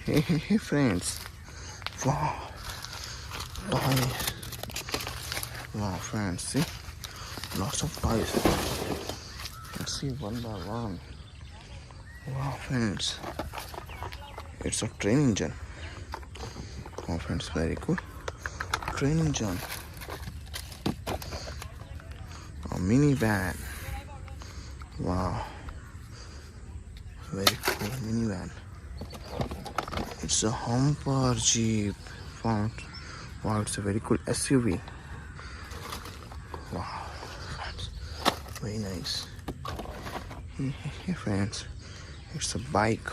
Hey friends, wow, toys. Wow friends, see, lots of toys. Let's see one by one. Wow friends, it's a train engine. Wow friends, very cool. Train engine. A minivan. Wow, very cool minivan. It's a humper jeep. Wow, it's a very cool SUV. Wow, friends, very nice. Hey friends, it's a bike.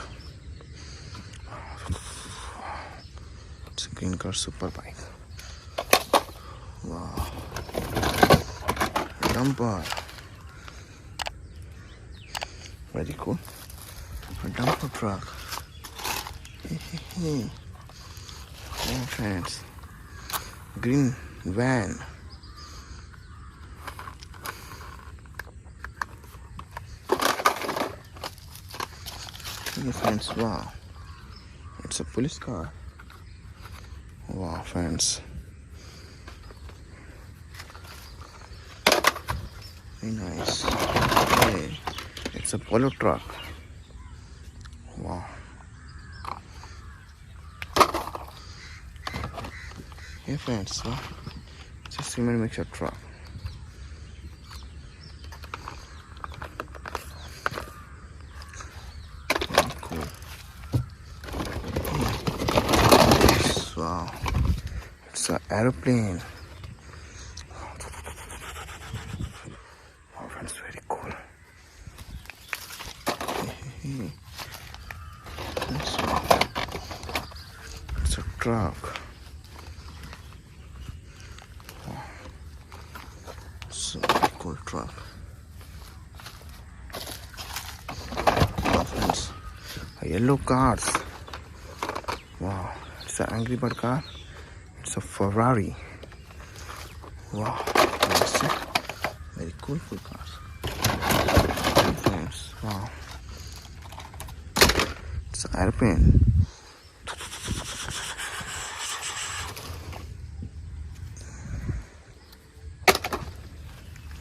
It's a green color super bike. Wow, dumper. Very cool. A dumper truck. Oh friends, green van. Hey friends, wow, it's a police car. Wow friends, very nice. Hey, it's a polo truck. Wow. Hey friends, wow, it's a cement mixer truck. Very cool. Yes, wow, it's an aeroplane. Wow friends, very cool. It's a truck. Wow. It's a very cool truck. Wow friends, a yellow cars. Wow, it's an Angry Bird car. It's a Ferrari. Wow, nice. Very cool cars. Friends, wow, it's an airplane.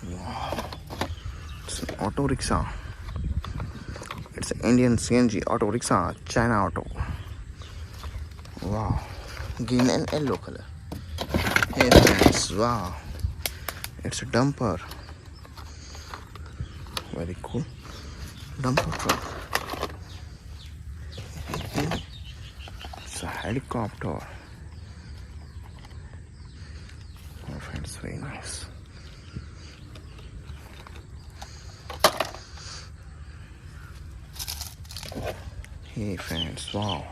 Wow, it's an auto rickshaw. It's an Indian CNG auto rickshaw, China auto. Wow, green and yellow color. Hey friends, wow, it's a dumper. Very cool dumper truck. It's a helicopter. Oh friends, very nice. Hey friends, wow,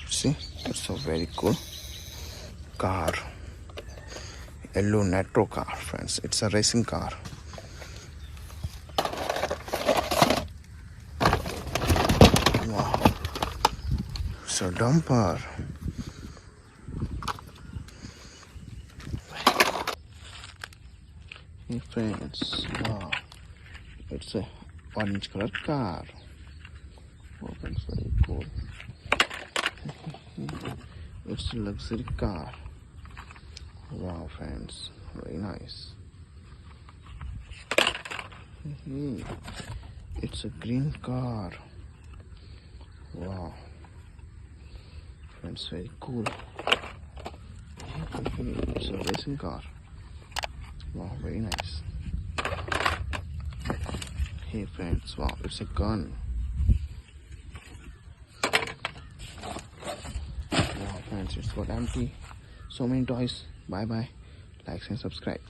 see, it's a very cool car. Yellow Nitro car, friends. It's a racing car. Wow, it's a dumper. Hey friends, wow, it's a orange color car. Oh friends, very cool. It's a luxury car. Wow friends, very nice. It's a green car. Wow friends, very cool. It's a racing car. Wow, very nice. Hey friends, wow, it's a gun. Wow friends, it's got empty. So many toys. Bye bye. Like and subscribe.